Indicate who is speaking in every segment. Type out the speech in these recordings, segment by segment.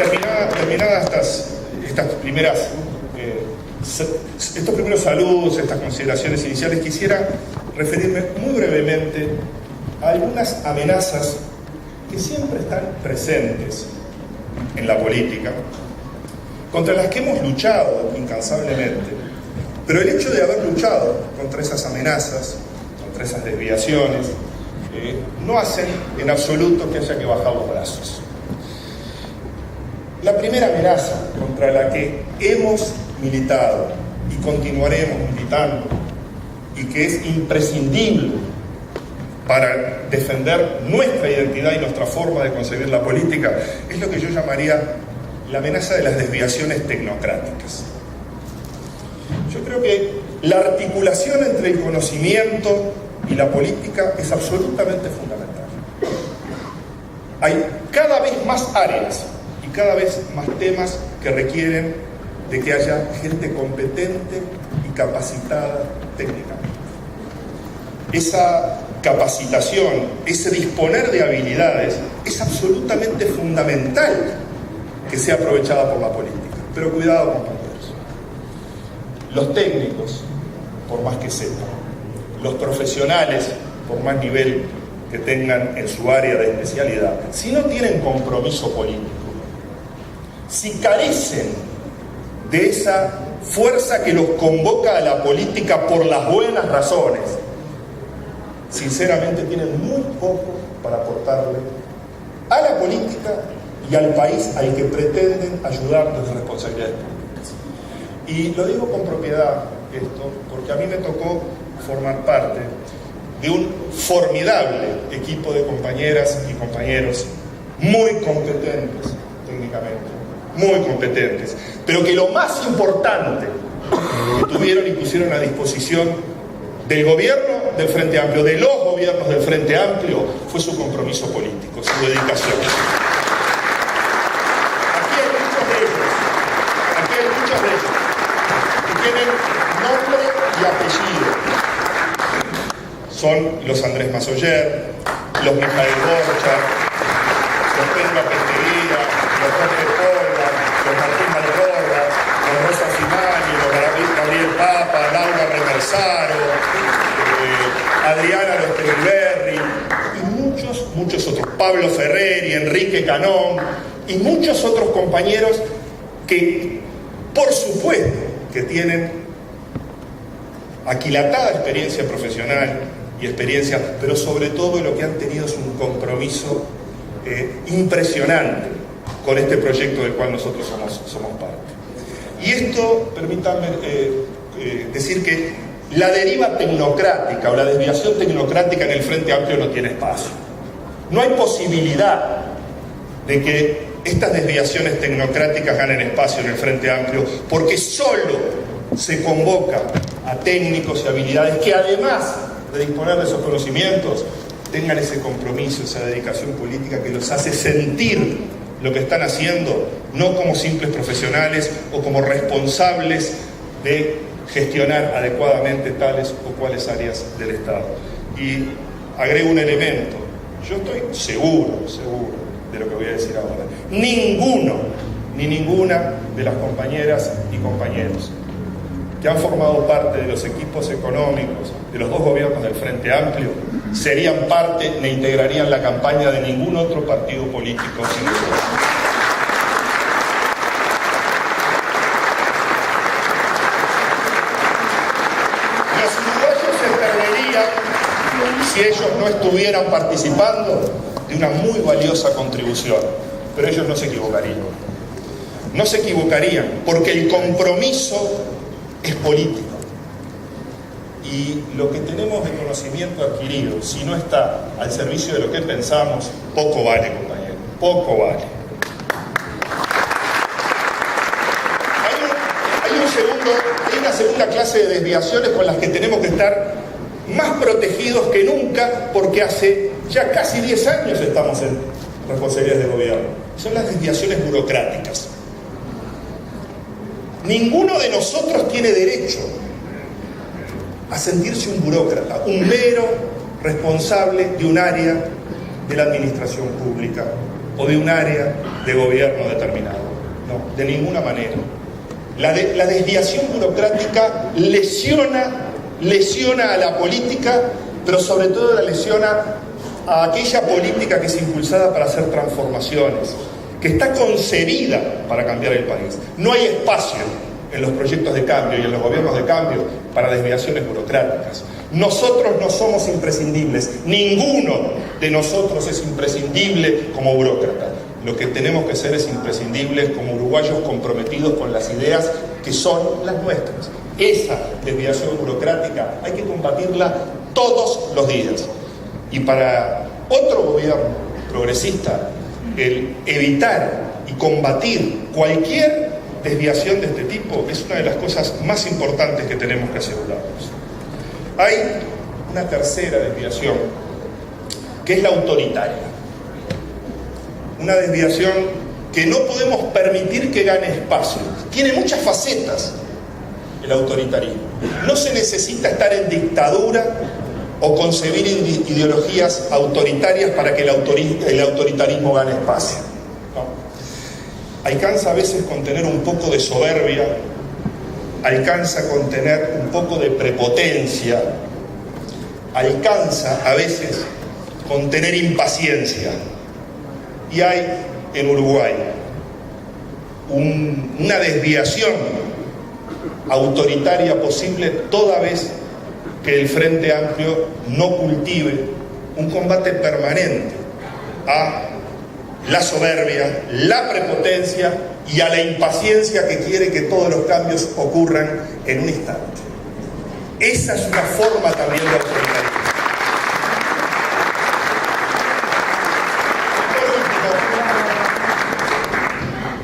Speaker 1: terminadas estos primeros saludos, estas consideraciones iniciales, quisiera referirme muy brevemente a algunas amenazas que siempre están presentes en la política, contra las que hemos luchado incansablemente, pero el hecho de haber luchado contra esas amenazas, contra esas desviaciones, no hacen en absoluto que haya que bajar los brazos. La primera amenaza contra la que hemos militado y continuaremos militando, y que es imprescindible para defender nuestra identidad y nuestra forma de concebir la política, es lo que yo llamaría la amenaza de las desviaciones tecnocráticas. Yo creo que la articulación entre el conocimiento y la política es absolutamente fundamental. Hay cada vez más áreas y cada vez más temas que requieren de que haya gente competente y capacitada técnicamente. Esa capacitación, ese disponer de habilidades es absolutamente fundamental que sea aprovechada por la política. Pero cuidado, compañeros. Los técnicos, por más que sepan, los profesionales, por más nivel que tengan en su área de especialidad, si no tienen compromiso político, si carecen de esa fuerza que los convoca a la política por las buenas razones, sinceramente tienen muy poco para aportarle a la política y al país al que pretenden ayudar desde responsabilidades públicas. Y lo digo con propiedad esto, porque a mí me tocó formar parte de un formidable equipo de compañeras y compañeros muy competentes técnicamente, muy competentes, pero que lo más importante que tuvieron y pusieron a disposición del gobierno del Frente Amplio, de los gobiernos del Frente Amplio, fue su compromiso político, su dedicación. Aquí hay muchos de ellos, que tienen nombre y apellido. Son los Andrés Massoyer, los Mijael Borcha, los Pedro Penteguía, los Jorge Porra, los Martín Malcorra, los Rosa Simani, los Gabriel Papa, Laura Remersaro, Adriana Losteberri y muchos otros, Pablo Ferreri, Enrique Canón y muchos otros compañeros que, por supuesto, que tienen aquilatada experiencia profesional y experiencia, pero sobre todo lo que han tenido es un compromiso impresionante con este proyecto del cual nosotros somos parte. Y esto, permítanme decir que la deriva tecnocrática o la desviación tecnocrática en el Frente Amplio no tiene espacio. No hay posibilidad de que estas desviaciones tecnocráticas ganen espacio en el Frente Amplio, porque solo se convoca a técnicos y habilidades que, además de disponer de esos conocimientos, tengan ese compromiso, esa dedicación política que los hace sentir lo que están haciendo, no como simples profesionales o como responsables de gestionar adecuadamente tales o cuales áreas del Estado. Y agrego un elemento: yo estoy seguro de lo que voy a decir ahora. Ninguno ni ninguna de las compañeras y compañeros que han formado parte de los equipos económicos de los dos gobiernos del Frente Amplio serían parte ni integrarían la campaña de ningún otro partido político. Los uruguayos se perderían, si ellos no estuvieran participando, de una muy valiosa contribución, pero ellos no se equivocarían. No se equivocarían, porque el compromiso es político. Y lo que tenemos de conocimiento adquirido, si no está al servicio de lo que pensamos, poco vale, compañero, poco vale. Hay una segunda clase de desviaciones con las que tenemos que estar más protegidos que nunca, porque hace ya casi 10 años estamos en responsabilidades de gobierno. Son las desviaciones burocráticas. Ninguno de nosotros tiene derecho a sentirse un burócrata, un mero responsable de un área de la administración pública o de un área de gobierno determinado. No, de ninguna manera. La desviación burocrática lesiona a la política, pero sobre todo la lesiona a aquella política que es impulsada para hacer transformaciones, que está concebida para cambiar el país. No hay espacio en los proyectos de cambio y en los gobiernos de cambio para desviaciones burocráticas. Nosotros no somos imprescindibles, ninguno de nosotros es imprescindible como burócrata. Lo que tenemos que ser es imprescindibles como uruguayos comprometidos con las ideas que son las nuestras. Esa desviación burocrática hay que combatirla todos los días. Y para otro gobierno progresista, el evitar y combatir cualquier desviación de este tipo es una de las cosas más importantes que tenemos que asegurarnos. Hay una tercera desviación, que es la autoritaria. Una desviación que no podemos permitir que gane espacio. Tiene muchas facetas el autoritarismo. No se necesita estar en dictadura o concebir ideologías autoritarias para que el autoritarismo gane espacio. ¿No? Alcanza a veces con tener un poco de soberbia, alcanza con tener un poco de prepotencia, alcanza a veces con tener impaciencia. Y hay en Uruguay una desviación autoritaria posible toda vez que el Frente Amplio no cultive un combate permanente a la soberbia, la prepotencia y a la impaciencia que quiere que todos los cambios ocurran en un instante. Esa es una forma también de autoritarismo.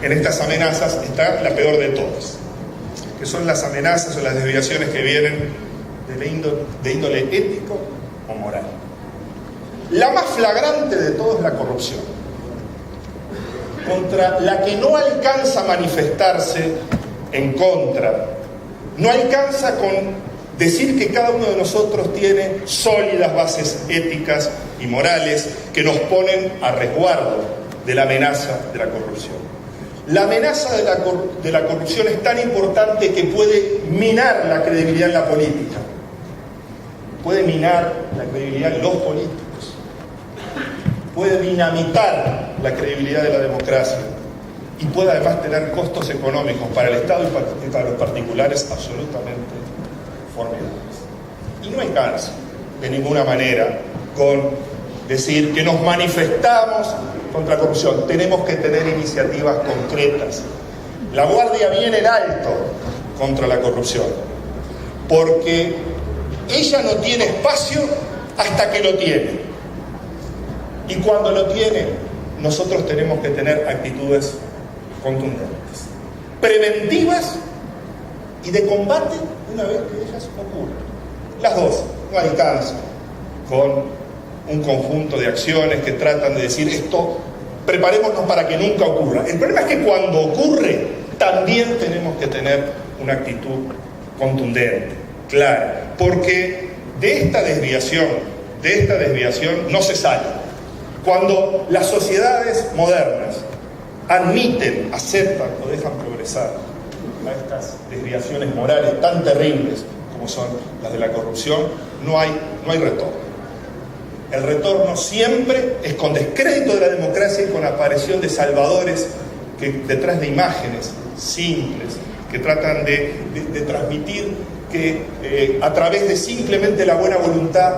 Speaker 1: En estas amenazas está la peor de todas, que son las amenazas o las desviaciones que vienen de índole ético o moral. La más flagrante de todo es la corrupción, contra la que no alcanza a manifestarse en contra, no alcanza con decir que cada uno de nosotros tiene sólidas bases éticas y morales que nos ponen a resguardo de la amenaza de la corrupción. La amenaza de la corrupción es tan importante que puede minar la credibilidad en la política, puede minar la credibilidad en los políticos, puede dinamitar la credibilidad de la democracia y puede además tener costos económicos para el Estado y para los particulares absolutamente formidables. Y no alcanza de ninguna manera con decir que nos manifestamos contra la corrupción. Tenemos que tener iniciativas concretas. La guardia viene en alto contra la corrupción, porque ella no tiene espacio hasta que lo tiene. Y cuando lo tiene, nosotros tenemos que tener actitudes contundentes, preventivas y de combate una vez que ellas ocurren. Las dos no alcanzan con un conjunto de acciones que tratan de decir esto, preparémonos para que nunca ocurra. El problema es que cuando ocurre, también tenemos que tener una actitud contundente, clara, porque de esta desviación no se sale. Cuando las sociedades modernas admiten, aceptan o dejan progresar a estas desviaciones morales tan terribles como son las de la corrupción, no hay retorno. El retorno siempre es con descrédito de la democracia y con aparición de salvadores que detrás de imágenes simples, que tratan de transmitir que a través de simplemente la buena voluntad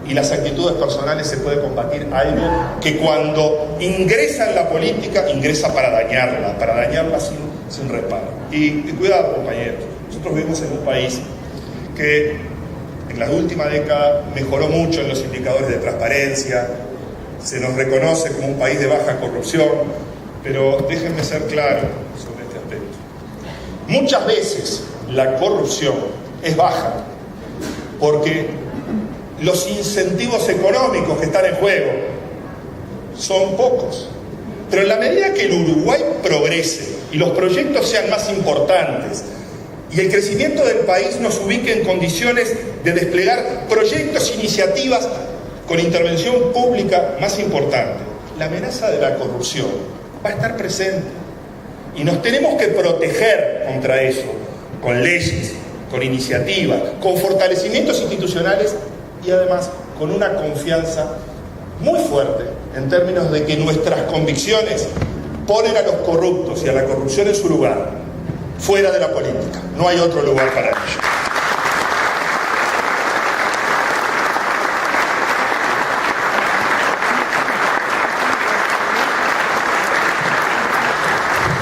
Speaker 1: y las actitudes personales se puede combatir algo que cuando ingresa en la política, ingresa para dañarla sin reparo. Y cuidado, compañeros, nosotros vivimos en un país que en la última década mejoró mucho en los indicadores de transparencia, se nos reconoce como un país de baja corrupción, pero déjenme ser claro sobre este aspecto. Muchas veces la corrupción es baja porque los incentivos económicos que están en juego son pocos. Pero en la medida que el Uruguay progrese y los proyectos sean más importantes y el crecimiento del país nos ubique en condiciones de desplegar proyectos, iniciativas con intervención pública más importante, la amenaza de la corrupción va a estar presente. Y nos tenemos que proteger contra eso, con leyes, con iniciativas, con fortalecimientos institucionales y además con una confianza muy fuerte en términos de que nuestras convicciones ponen a los corruptos y a la corrupción en su lugar, fuera de la política. No hay otro lugar para ello.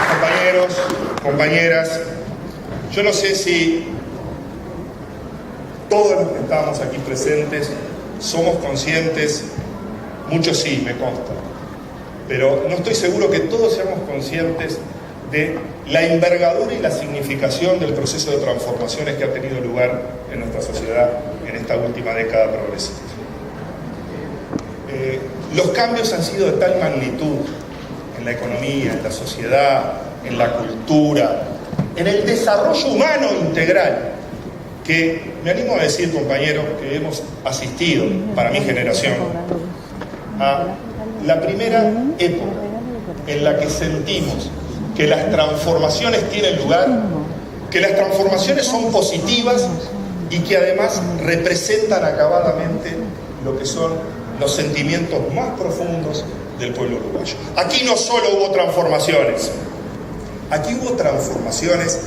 Speaker 1: Compañeros, compañeras, yo no sé si todos los que estamos aquí presentes somos conscientes, muchos sí, me consta, pero no estoy seguro que todos seamos conscientes de la envergadura y la significación del proceso de transformaciones que ha tenido lugar en nuestra sociedad en esta última década progresista. Los cambios han sido de tal magnitud en la economía, en la sociedad, en la cultura, en el desarrollo humano integral, que me animo a decir, compañeros, que hemos asistido, para mi generación, a la primera época en la que sentimos que las transformaciones tienen lugar, que las transformaciones son positivas y que además representan acabadamente lo que son los sentimientos más profundos del pueblo uruguayo. Aquí no solo hubo transformaciones, aquí hubo transformaciones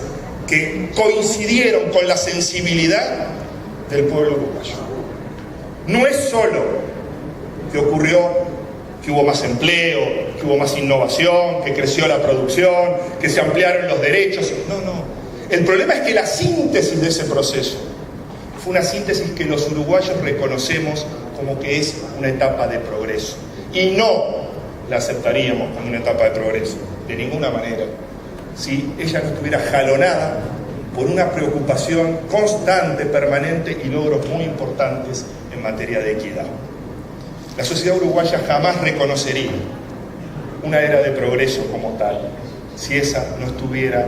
Speaker 1: que coincidieron con la sensibilidad del pueblo uruguayo. No es solo que ocurrió que hubo más empleo, que hubo más innovación, que creció la producción, que se ampliaron los derechos. No. El problema es que la síntesis de ese proceso fue una síntesis que los uruguayos reconocemos como que es una etapa de progreso. Y no la aceptaríamos como una etapa de progreso, de ninguna manera, si ella no estuviera jalonada por una preocupación constante, permanente y logros muy importantes en materia de equidad. La sociedad uruguaya jamás reconocería una era de progreso como tal si esa no estuviera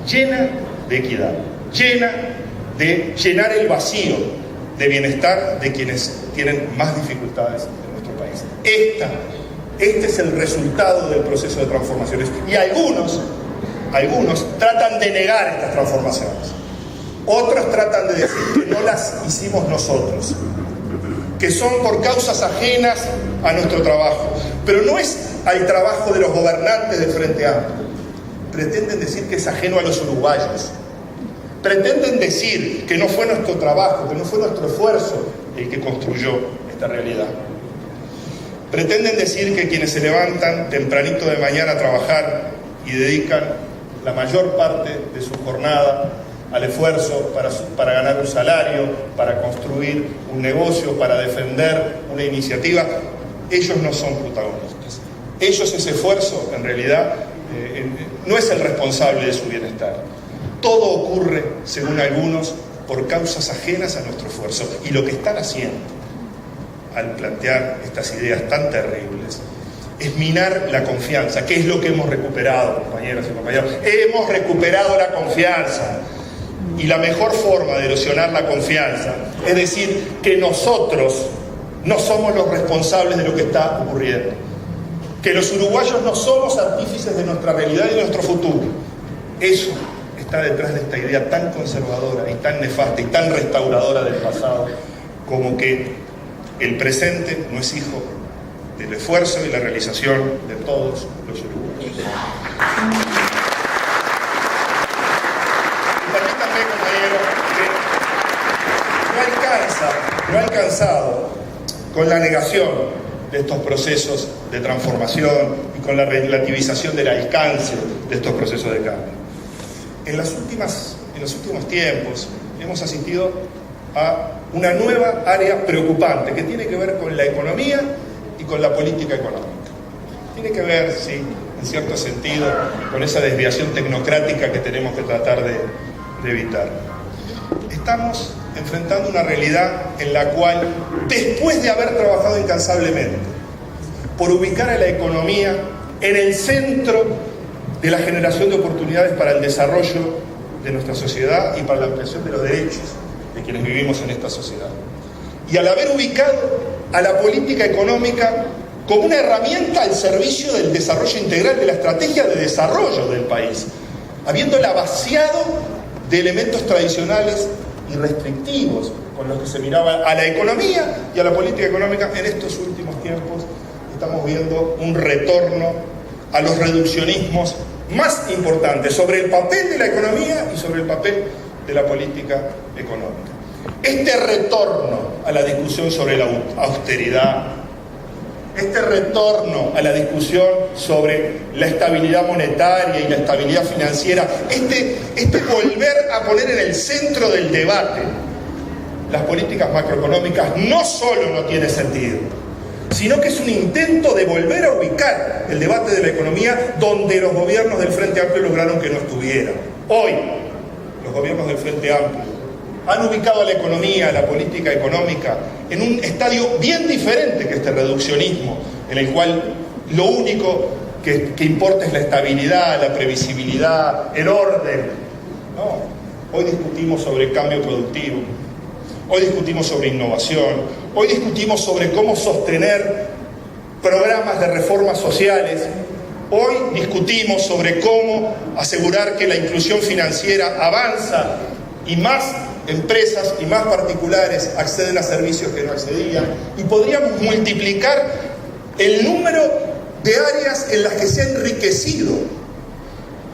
Speaker 1: llena de equidad, llena de llenar el vacío de bienestar de quienes tienen más dificultades en nuestro país. Este es el resultado del proceso de transformaciones. Y algunos tratan de negar estas transformaciones. Otros tratan de decir que no las hicimos nosotros, que son por causas ajenas a nuestro trabajo. Pero no es al trabajo de los gobernantes del Frente Amplio. Pretenden decir que es ajeno a los uruguayos. Pretenden decir que no fue nuestro trabajo, que no fue nuestro esfuerzo el que construyó esta realidad. Pretenden decir que quienes se levantan tempranito de mañana a trabajar y dedican la mayor parte de su jornada al esfuerzo para ganar un salario, para construir un negocio, para defender una iniciativa, ellos no son protagonistas. Ellos, ese esfuerzo, en realidad, no es el responsable de su bienestar. Todo ocurre, según algunos, por causas ajenas a nuestro esfuerzo. Y lo que están haciendo al plantear estas ideas tan terribles es minar la confianza, que es lo que hemos recuperado, compañeras y compañeros. Hemos recuperado la confianza. Y la mejor forma de erosionar la confianza es decir que nosotros no somos los responsables de lo que está ocurriendo. Que los uruguayos no somos artífices de nuestra realidad y de nuestro futuro. Eso está detrás de esta idea tan conservadora y tan nefasta y tan restauradora del pasado, como que el presente no es hijo del esfuerzo y la realización de todos los uruguayos. Y permítanme, compañeros, que no ha alcanzado con la negación de estos procesos de transformación y con la relativización del alcance de estos procesos de cambio. En los últimos tiempos hemos asistido a una nueva área preocupante que tiene que ver con la economía y con la política económica. Tiene que ver, sí, en cierto sentido, con esa desviación tecnocrática que tenemos que tratar de evitar. Estamos enfrentando una realidad en la cual, después de haber trabajado incansablemente por ubicar a la economía en el centro de la generación de oportunidades para el desarrollo de nuestra sociedad y para la ampliación de los derechos de quienes vivimos en esta sociedad, y al haber ubicado a la política económica como una herramienta al servicio del desarrollo integral, de la estrategia de desarrollo del país, habiéndola vaciado de elementos tradicionales y restrictivos con los que se miraba a la economía y a la política económica. En estos últimos tiempos estamos viendo un retorno a los reduccionismos más importantes sobre el papel de la economía y sobre el papel de la política económica. Este retorno a la discusión sobre la austeridad, este retorno a la discusión sobre la estabilidad monetaria y la estabilidad financiera, este volver a poner en el centro del debate las políticas macroeconómicas, no solo no tiene sentido, sino que es un intento de volver a ubicar el debate de la economía donde los gobiernos del Frente Amplio lograron que no estuviera. Hoy, los gobiernos del Frente Amplio han ubicado a la economía, a la política económica, en un estadio bien diferente que este reduccionismo, en el cual lo único que importa es la estabilidad, la previsibilidad, el orden. No, hoy discutimos sobre cambio productivo, hoy discutimos sobre innovación, hoy discutimos sobre cómo sostener programas de reformas sociales, hoy discutimos sobre cómo asegurar que la inclusión financiera avanza y más empresas y más particulares acceden a servicios que no accedían, y podríamos multiplicar el número de áreas en las que se ha enriquecido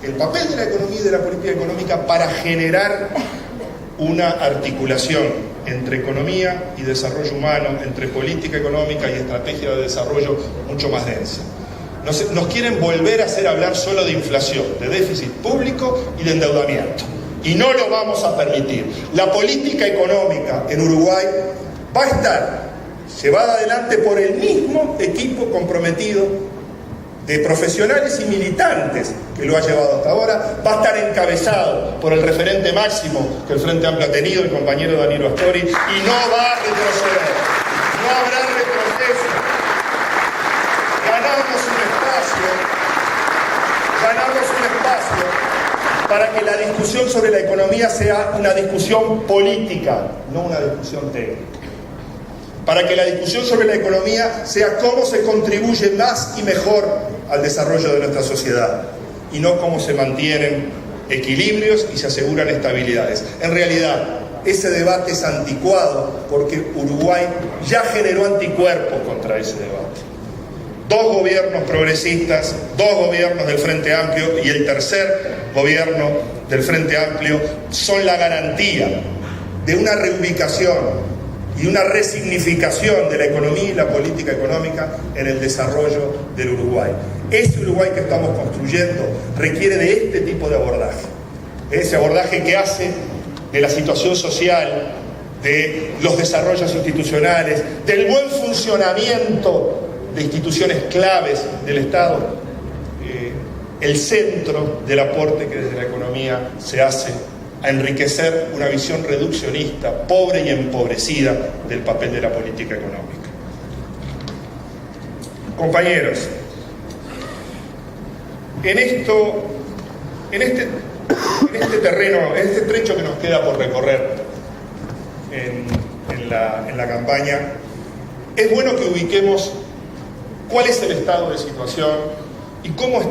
Speaker 1: el papel de la economía y de la política económica para generar una articulación entre economía y desarrollo humano, entre política económica y estrategia de desarrollo mucho más densa. Nos quieren volver a hacer hablar solo de inflación, de déficit público y de endeudamiento. Y no lo vamos a permitir. La política económica en Uruguay va a estar llevada adelante por el mismo equipo comprometido de profesionales y militantes que lo ha llevado hasta ahora. Va a estar encabezado por el referente máximo que el Frente Amplio ha tenido, el compañero Danilo Astori, y no va a retroceder. No habrá retroceso. Ganamos un espacio para que la discusión sobre la economía sea una discusión política, no una discusión técnica. Para que la discusión sobre la economía sea cómo se contribuye más y mejor al desarrollo de nuestra sociedad, y no cómo se mantienen equilibrios y se aseguran estabilidades. En realidad, ese debate es anticuado porque Uruguay ya generó anticuerpos contra ese debate. 2 gobiernos progresistas, 2 gobiernos del Frente Amplio y el tercer gobierno del Frente Amplio son la garantía de una reubicación y una resignificación de la economía y la política económica en el desarrollo del Uruguay. Ese Uruguay que estamos construyendo requiere de este tipo de abordaje. Ese abordaje que hace de la situación social, de los desarrollos institucionales, del buen funcionamiento de instituciones claves del Estado, el centro del aporte que desde la economía se hace a enriquecer una visión reduccionista, pobre y empobrecida del papel de la política económica. Compañeros, en este terreno, en este trecho que nos queda por recorrer en la campaña, es bueno que ubiquemos cuál es el estado de situación y cómo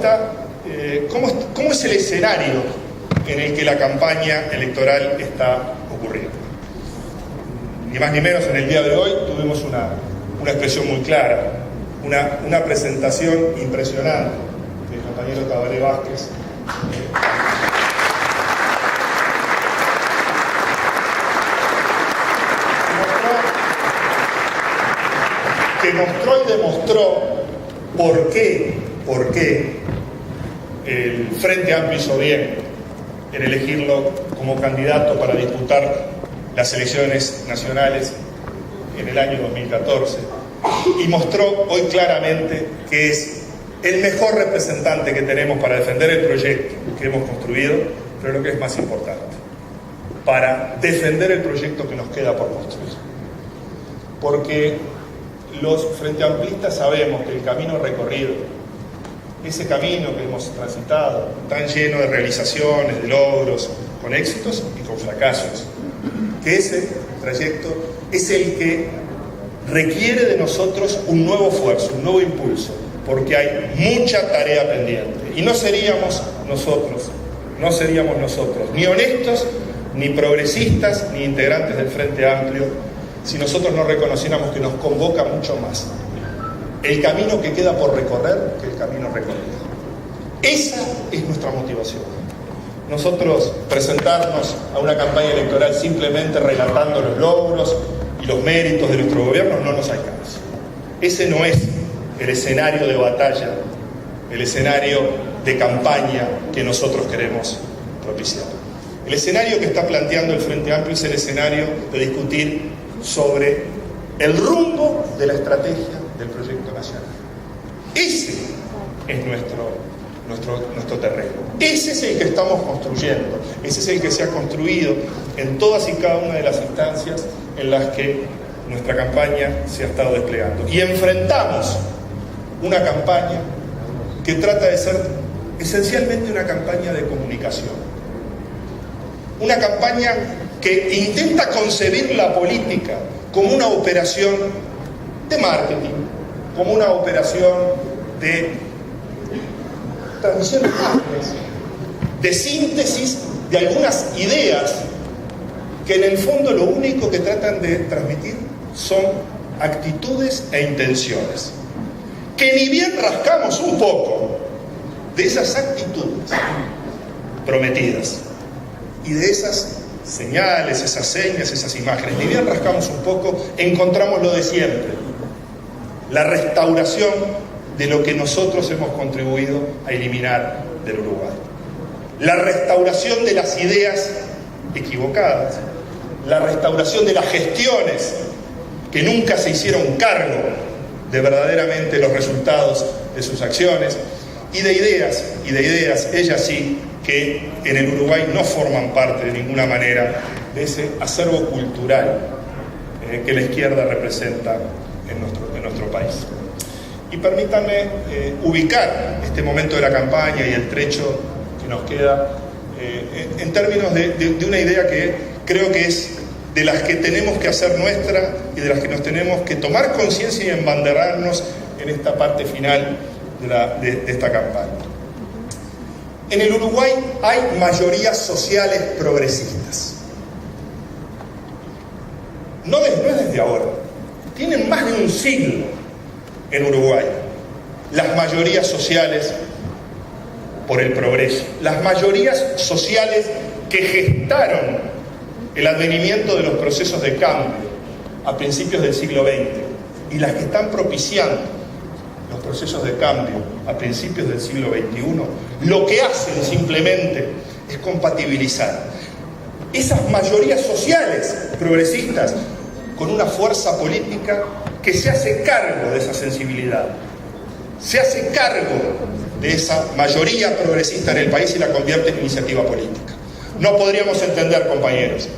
Speaker 1: es el escenario en el que la campaña electoral está ocurriendo. Ni más ni menos, en el día de hoy tuvimos una expresión muy clara, una presentación impresionante del compañero Tabaré Vázquez, que mostró y demostró por qué el Frente Amplio hizo bien en elegirlo como candidato para disputar las elecciones nacionales en el año 2014, y mostró hoy claramente que es el mejor representante que tenemos para defender el proyecto que hemos construido, pero lo que es más importante, para defender el proyecto que nos queda por construir. Porque los frente amplistas sabemos que el camino recorrido, ese camino que hemos transitado, tan lleno de realizaciones, de logros, con éxitos y con fracasos, que ese trayecto es el que requiere de nosotros un nuevo esfuerzo, un nuevo impulso, porque hay mucha tarea pendiente. Y no seríamos nosotros, ni honestos, ni progresistas, ni integrantes del Frente Amplio, si nosotros no reconociéramos que nos convoca mucho más el camino que queda por recorrer que el camino recorrido. Esa es nuestra motivación. Nosotros presentarnos a una campaña electoral simplemente relatando los logros y los méritos de nuestro gobierno no nos alcanza. Ese no es el escenario de batalla, el escenario de campaña que nosotros queremos propiciar. El escenario que está planteando el Frente Amplio es el escenario de discutir sobre el rumbo de la estrategia del proyecto nacional. Ese es nuestro terreno. Ese es el que estamos construyendo. Ese es el que se ha construido en todas y cada una de las instancias en las que nuestra campaña se ha estado desplegando. Y enfrentamos una campaña que trata de ser esencialmente una campaña de comunicación. Una campaña que intenta concebir la política como una operación de marketing, como una operación de transmisión de imágenes, de síntesis de algunas ideas que en el fondo lo único que tratan de transmitir son actitudes e intenciones, que ni bien rascamos un poco de esas actitudes prometidas y de esas señales, esas señas, esas imágenes, ni bien rascamos un poco, encontramos lo de siempre: la restauración de lo que nosotros hemos contribuido a eliminar del Uruguay, la restauración de las ideas equivocadas, la restauración de las gestiones que nunca se hicieron cargo de verdaderamente los resultados de sus acciones, y de ideas, ellas sí, que en el Uruguay no forman parte de ninguna manera de ese acervo cultural que la izquierda representa en nuestro país. Y permítanme ubicar este momento de la campaña y el trecho que nos queda en términos de una idea que creo que es de las que tenemos que hacer nuestra y de las que nos tenemos que tomar conciencia y embanderarnos en esta parte final de esta campaña. En el Uruguay hay mayorías sociales progresistas. No es desde ahora. Tienen más de un siglo en Uruguay las mayorías sociales por el progreso. Las mayorías sociales que gestaron el advenimiento de los procesos de cambio a principios del siglo XX y las que están propiciando los procesos de cambio a principios del siglo XXI, lo que hacen simplemente es compatibilizar esas mayorías sociales progresistas con una fuerza política que se hace cargo de esa sensibilidad, se hace cargo de esa mayoría progresista en el país y la convierte en iniciativa política. No podríamos entender, compañeros,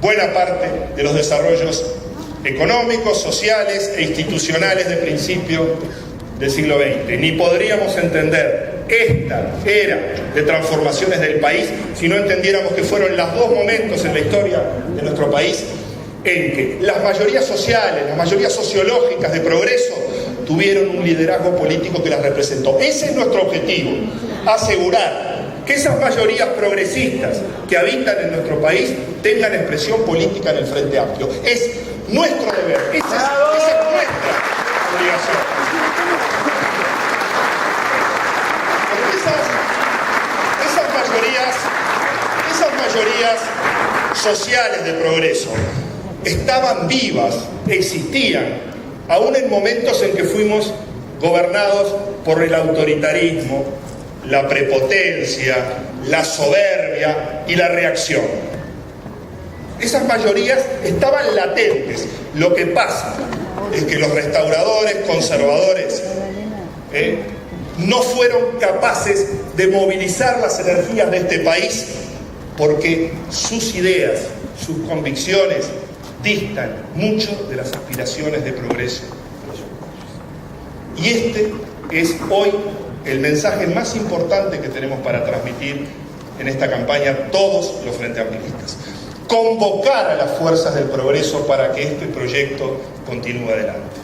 Speaker 1: buena parte de los desarrollos económicos, sociales e institucionales de principio del siglo XX. Ni podríamos entender esta era de transformaciones del país si no entendiéramos que fueron los dos momentos en la historia de nuestro país en que las mayorías sociales, las mayorías sociológicas de progreso tuvieron un liderazgo político que las representó. Ese es nuestro objetivo: asegurar que esas mayorías progresistas que habitan en nuestro país tengan expresión política en el Frente Amplio. Es nuestro deber, esa es nuestra obligación. Esas mayorías sociales de progreso estaban vivas, existían, aún en momentos en que fuimos gobernados por el autoritarismo, la prepotencia, la soberbia y la reacción. Esas mayorías estaban latentes. Lo que pasa es que los restauradores, conservadores, no fueron capaces de movilizar las energías de este país porque sus ideas, sus convicciones distan mucho de las aspiraciones de progreso. Y este es hoy el mensaje más importante que tenemos para transmitir en esta campaña todos los frente amplistas. convocar a las fuerzas del progreso para que este proyecto continúe adelante.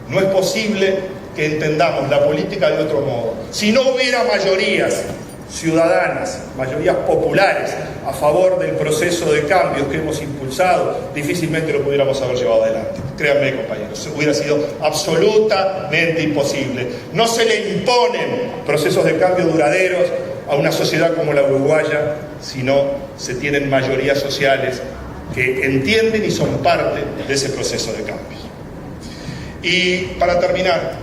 Speaker 1: No es posible que entendamos la política de otro modo. Si no hubiera mayorías ciudadanas, mayorías populares a favor del proceso de cambios que hemos impulsado, difícilmente lo pudiéramos haber llevado adelante. Créanme, compañeros, hubiera sido absolutamente imposible. No se le imponen procesos de cambio duraderos a una sociedad como la uruguaya, sino se tienen mayorías sociales que entienden y son parte de ese proceso de cambio. Y para terminar,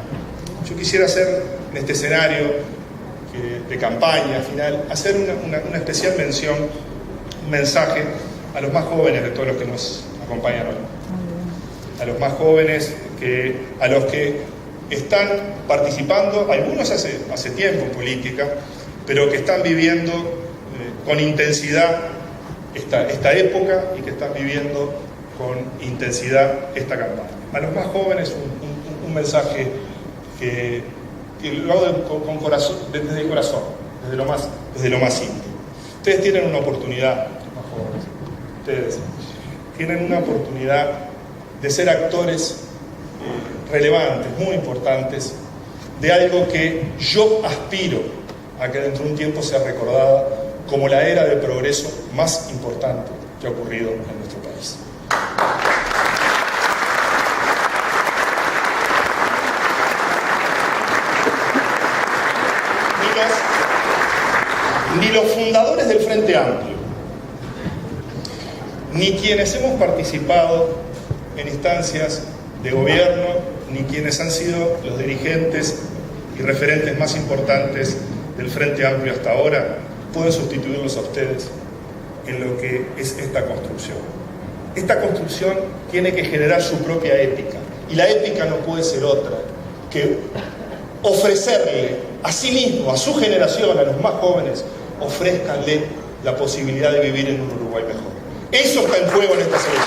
Speaker 1: yo quisiera hacer en este escenario de campaña final, hacer una especial mención, un mensaje a los más jóvenes de todos los que nos acompañan hoy. A los más jóvenes, a los que están participando, algunos hace tiempo en política, pero que están viviendo con intensidad esta época y que están viviendo con intensidad esta campaña. A los más jóvenes un mensaje que lo hago con corazón, desde el corazón, desde lo más íntimo. Ustedes tienen una oportunidad, más jóvenes, ustedes tienen una oportunidad de ser actores relevantes, muy importantes, de algo que yo aspiro a que dentro de un tiempo sea recordada como la era de progreso más importante que ha ocurrido en nuestro país. Ni los fundadores del Frente Amplio, ni quienes hemos participado en instancias de gobierno, ni quienes han sido los dirigentes y referentes más importantes del Frente Amplio hasta ahora, pueden sustituirlos a ustedes en lo que es esta construcción. Esta construcción tiene que generar su propia épica, y la épica no puede ser otra que ofrecerle a sí mismo, a su generación, a los más jóvenes, ofrézcanle la posibilidad de vivir en un Uruguay mejor. Eso está en juego en estas elecciones.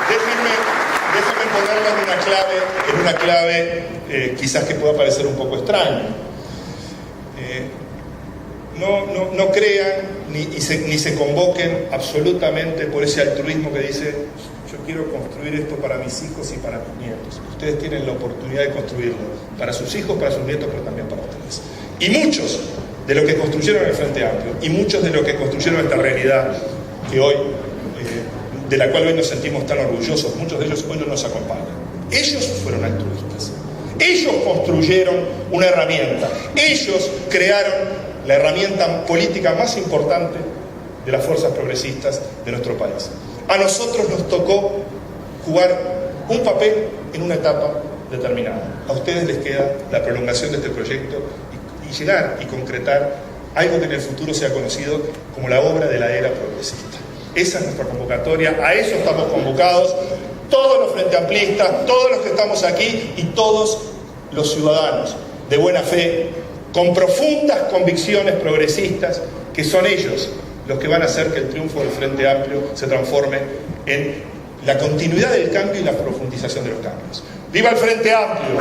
Speaker 1: Déjenme ponerlo en una clave quizás que pueda parecer un poco extraña. No crean ni se convoquen absolutamente por ese altruismo que dice: yo quiero construir esto para mis hijos y para mis nietos. Ustedes tienen la oportunidad de construirlo para sus hijos, para sus nietos, pero también para ustedes. Y muchos de los que construyeron el Frente Amplio, y muchos de los que construyeron esta realidad que hoy, de la cual hoy nos sentimos tan orgullosos, muchos de ellos hoy no nos acompañan. Ellos fueron altruistas. Ellos construyeron una herramienta. Ellos crearon la herramienta política más importante de las fuerzas progresistas de nuestro país. A nosotros nos tocó jugar un papel en una etapa determinada. A ustedes les queda la prolongación de este proyecto y llegar y concretar algo que en el futuro sea conocido como la obra de la era progresista. Esa es nuestra convocatoria, a eso estamos convocados todos los frente amplistas, todos los que estamos aquí y todos los ciudadanos de buena fe, con profundas convicciones progresistas, que son ellos los que van a hacer que el triunfo del Frente Amplio se transforme en la continuidad del cambio y la profundización de los cambios. ¡Viva el Frente Amplio!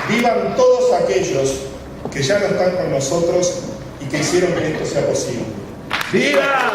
Speaker 1: Vivan todos aquellos que ya no están con nosotros y que hicieron que esto sea posible.
Speaker 2: ¡Viva!